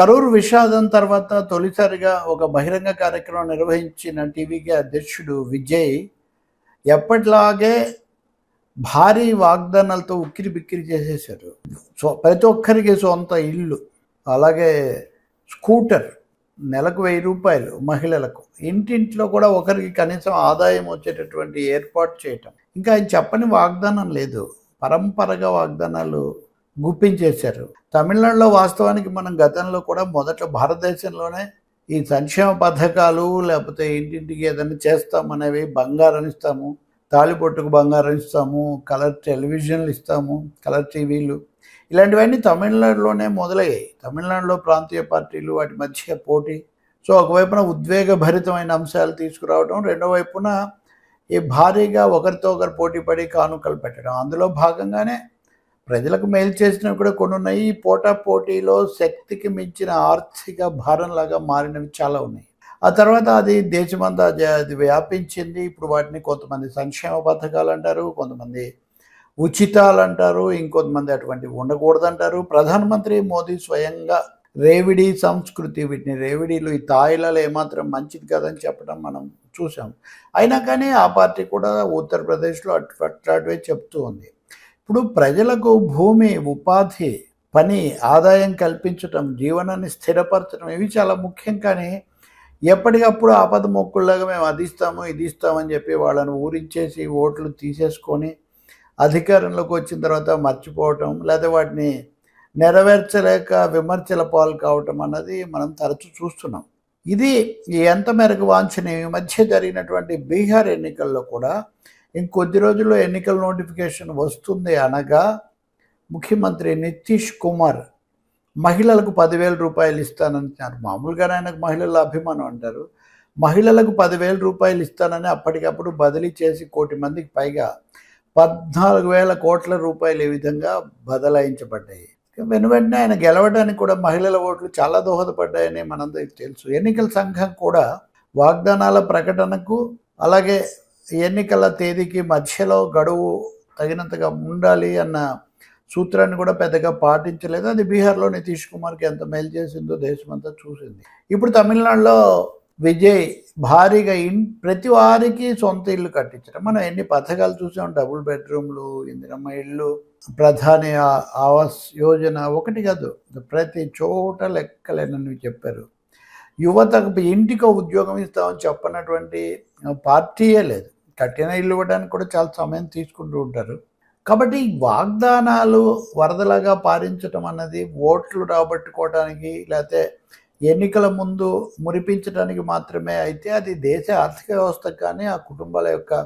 కరూరు విషాదం తర్వాత తొలిసారిగా ఒక బహిరంగ కార్యక్రమం నిర్వహించిన టీవీకి అధ్యక్షుడు విజయ్ ఎప్పటిలాగే భారీ వాగ్దానాలతో ఉక్కిరి బిక్కిరి చేసేశారు. ప్రతి ఒక్కరికి సొంత ఇల్లు, అలాగే స్కూటర్, నెలకు 1000 రూపాయలు మహిళలకు, ఇంటింట్లో కూడా ఒకరికి కనీసం ఆదాయం వచ్చేటటువంటి ఏర్పాటు చేయటం. ఇంకా ఆయన చెప్పని వాగ్దానం లేదు. పరంపరగా వాగ్దానాలు గుప్పించేశారు. తమిళనాడులో వాస్తవానికి మనం గతంలో కూడా మొదట భారతదేశంలోనే ఈ సంక్షేమ పథకాలు లేకపోతే ఇంటింటికి ఏదైనా చేస్తామనేవి, బంగారం ఇస్తాము, తాళిబొట్టుకు బంగారం ఇస్తాము, కలర్ టెలివిజన్లు ఇస్తాము, కలర్ టీవీలు, ఇలాంటివన్నీ తమిళనాడులోనే మొదలయ్యాయి. తమిళనాడులో ప్రాంతీయ పార్టీలు వాటి మధ్య పోటీ. సో ఒకవైపున ఉద్వేగభరితమైన అంశాలు తీసుకురావడం, రెండో వైపున ఈ భారీగా ఒకరితో ఒకరు పోటీ పడి కానుకలు పెట్టడం. అందులో భాగంగానే ప్రజలకు మేలు చేసినవి కూడా కొన్ని ఉన్నాయి. ఈ పోటీలో శక్తికి మించిన ఆర్థిక భారంలాగా మారినవి చాలా ఉన్నాయి. ఆ తర్వాత అది దేశమంతా అది వ్యాపించింది. ఇప్పుడు వాటిని కొంతమంది సంక్షేమ పథకాలు అంటారు, కొంతమంది ఉచితాలు అంటారు, ఇంకొంతమంది అటువంటివి ఉండకూడదంటారు. ప్రధానమంత్రి మోదీ స్వయంగా రేవిడి సంస్కృతి, వీటిని రేవిడీలు, ఈ తాయిలాలు ఏమాత్రం మంచిది కాదని చెప్పడం మనం చూసాం. అయినా కానీ ఆ పార్టీ కూడా ఉత్తరప్రదేశ్లో అట్లాంటివే చెప్తూ ఉంది. ఇప్పుడు ప్రజలకు భూమి, ఉపాధి, పని, ఆదాయం కల్పించటం, జీవనాన్ని స్థిరపరచడం, ఇవి చాలా ముఖ్యం. కానీ ఎప్పటికప్పుడు ఆపద మొక్కుల్లాగా మేము అది ఇస్తాము, ఇది ఇస్తామని చెప్పి వాళ్ళని ఊరించేసి ఓట్లు తీసేసుకొని అధికారంలోకి వచ్చిన తర్వాత మర్చిపోవటం, లేదా వాటిని నెరవేర్చలేక విమర్శల పాలు కావటం అన్నది మనం తరచూ చూస్తున్నాం. ఇది ఎంత మేరకు వాంఛనీయం. ఈ మధ్య జరిగినటువంటి బీహార్ ఎన్నికల్లో కూడా ఇంకొద్ది రోజుల్లో ఎన్నికల నోటిఫికేషన్ వస్తుంది అనగా ముఖ్యమంత్రి నితీష్ కుమార్ మహిళలకు 10,000 రూపాయలు ఇస్తానంటున్నారు. మామూలుగానే ఆయనకు మహిళల అభిమానం అంటారు. మహిళలకు 10,000 రూపాయలు ఇస్తానని అప్పటికప్పుడు బదిలీ చేసి 1 కోటి మందికి పైగా 14,000 కోట్ల రూపాయలు ఈ విధంగా బదలాయించబడ్డాయి. వెంటనే ఆయన గెలవడానికి కూడా మహిళల ఓట్లు చాలా దోహదపడ్డాయని మనందరికీ తెలుసు. ఎన్నికల సంఘం కూడా వాగ్దానాల ప్రకటనకు, అలాగే ఎన్నికల తేదీకి మధ్యలో గడువు తగినంతగా ఉండాలి అన్న సూత్రాన్ని కూడా పెద్దగా పాటించలేదు. అది బీహార్లో నితీష్ కుమార్కి ఎంత మేలు చేసిందో దేశమంతా చూసింది. ఇప్పుడు తమిళనాడులో విజయ్ భారీగా ప్రతి వారికి సొంత ఇల్లు కట్టించడం. మనం ఎన్ని పథకాలు చూసాం. డబుల్ బెడ్రూమ్లు, ఇందిరమ్మ ఇళ్ళు, ప్రధాని ఆవాస్ యోజన, ఒకటి కాదు ప్రతి చోట లెక్కలేనని చెప్పారు. యువతకు ఇంటికి ఉద్యోగం ఇస్తామని చెప్పనటువంటి పార్టీయే లేదు. కట్టిన ఇల్లు ఇవ్వడానికి కూడా చాలా సమయం తీసుకుంటూ ఉంటారు. కాబట్టి వాగ్దానాలు వరదలాగా పారించడం అన్నది ఓట్లు రాబట్టుకోవడానికి, లేకపోతే ఎన్నికల ముందు మురిపించడానికి మాత్రమే అయితే అది దేశ ఆర్థిక వ్యవస్థకు కానీ, ఆ కుటుంబాల యొక్క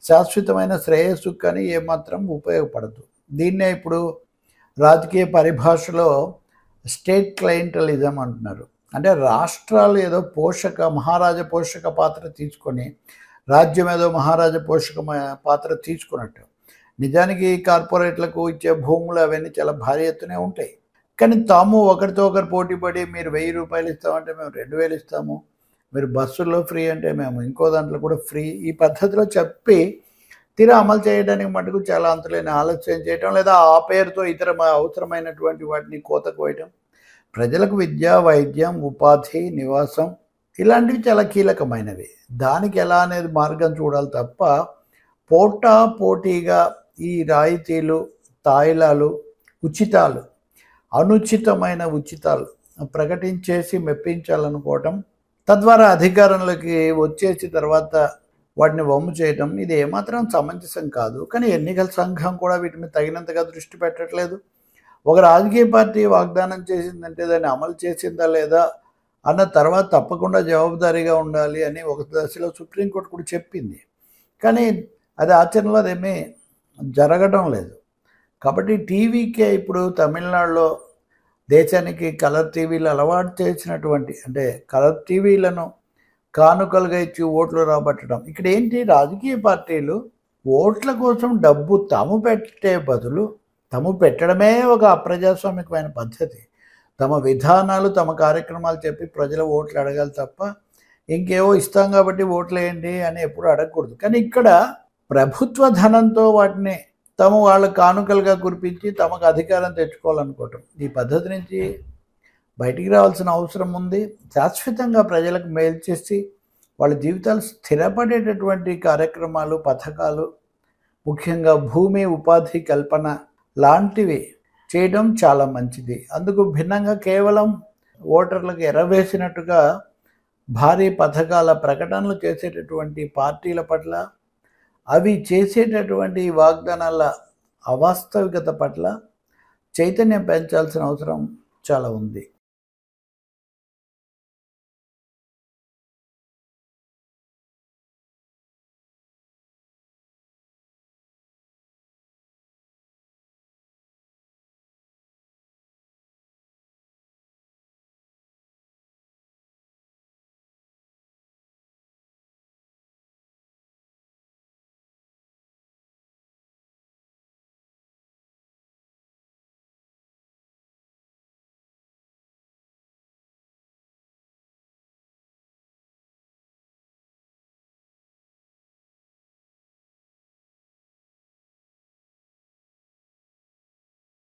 శాశ్వతమైన శ్రేయస్సుకు కానీ ఏమాత్రం ఉపయోగపడదు. దీన్నే ఇప్పుడు రాజకీయ పరిభాషలో స్టేట్ క్లయింటలిజం అంటున్నారు. అంటే రాష్ట్రాలు ఏదో మహారాజ పోషక పాత్ర తీసుకొని, రాజ్యం ఏదో మహారాజ పోషక పాత్ర తీసుకున్నట్టు. నిజానికి కార్పొరేట్లకు ఇచ్చే భూములు అవన్నీ చాలా భారీ ఎత్తునే ఉంటాయి. కానీ తాము ఒకరితో ఒకరు పోటీ పడి, మీరు 1000 రూపాయలు ఇస్తామంటే మేము 2000 ఇస్తాము, మీరు బస్సుల్లో ఫ్రీ అంటే మేము ఇంకో దాంట్లో కూడా ఫ్రీ, ఈ పద్ధతిలో చెప్పి తీరా అమలు చేయడానికి మటుకు చాలా అంతులేని ఆలస్యం చేయటం, లేదా ఆ పేరుతో ఇతర అవసరమైనటువంటి వాటిని కోతకు వేయటం. ప్రజలకు విద్య, వైద్యం, ఉపాధి, నివాసం ఇలాంటివి చాలా కీలకమైనవి. దానికి ఎలా అనేది మార్గం చూడాలి తప్ప పోటీగా ఈ రాయితీలు, తాయిలాలు, ఉచితాలు, అనుచితమైన ఉచితాలు ప్రకటించేసి మెప్పించాలనుకోవటం, తద్వారా అధికారంలోకి వచ్చేసి తర్వాత వాటిని వమ్ము చేయటం, ఇది ఏమాత్రం సమంజసం కాదు. కానీ ఎన్నికల సంఘం కూడా వీటి మీద తగినంతగా దృష్టి పెట్టట్లేదు. ఒక రాజకీయ పార్టీ వాగ్దానం చేసిందంటే దాన్ని అమలు చేసిందా లేదా అన్న తర్వాత తప్పకుండా జవాబుదారీగా ఉండాలి అని ఒక దశలో సుప్రీంకోర్టు కూడా చెప్పింది. కానీ అది ఆచరణలో అదేమీ జరగడం లేదు. కాబట్టి టీవీకే ఇప్పుడు తమిళనాడులో దేశానికి కలర్ టీవీలు అలవాటు చేసినటువంటి, అంటే కలర్ టీవీలను కానుకలుగా ఇచ్చి ఓట్లు రాబట్టడం. ఇక్కడ ఏంటి, రాజకీయ పార్టీలు ఓట్ల కోసం డబ్బు తాము పెట్టే బదులు తాము పెట్టడమే ఒక అప్రజాస్వామికమైన పద్ధతి. తమ విధానాలు, తమ కార్యక్రమాలు చెప్పి ప్రజల ఓట్లు అడగాలి తప్ప ఇంకేవో ఇస్తాం కాబట్టి ఓట్లు వేయండి అని ఎప్పుడు అడగకూడదు. కానీ ఇక్కడ ప్రభుత్వ ధనంతో వాటిని వాళ్ళ కానుకలుగా కురిపించి తమకు అధికారం తెచ్చుకోవాలనుకోవటం, ఈ పద్ధతి నుంచి బయటికి రావాల్సిన అవసరం ఉంది. శాశ్వతంగా ప్రజలకు మేలు చేసి వాళ్ళ జీవితాలు స్థిరపడేటటువంటి కార్యక్రమాలు, పథకాలు, ముఖ్యంగా భూమి ఉపాధి కల్పన లాంటివి చేయడం చాలా మంచిది. అందుకు భిన్నంగా కేవలం ఓటర్లకు ఎరవేసినట్టుగా భారీ పథకాల ప్రకటనలు చేసేటటువంటి పార్టీల పట్ల, అవి చేసేటటువంటి వాగ్దానాల అవాస్తవికత పట్ల చైతన్యం పెంచాల్సిన అవసరం చాలా ఉంది.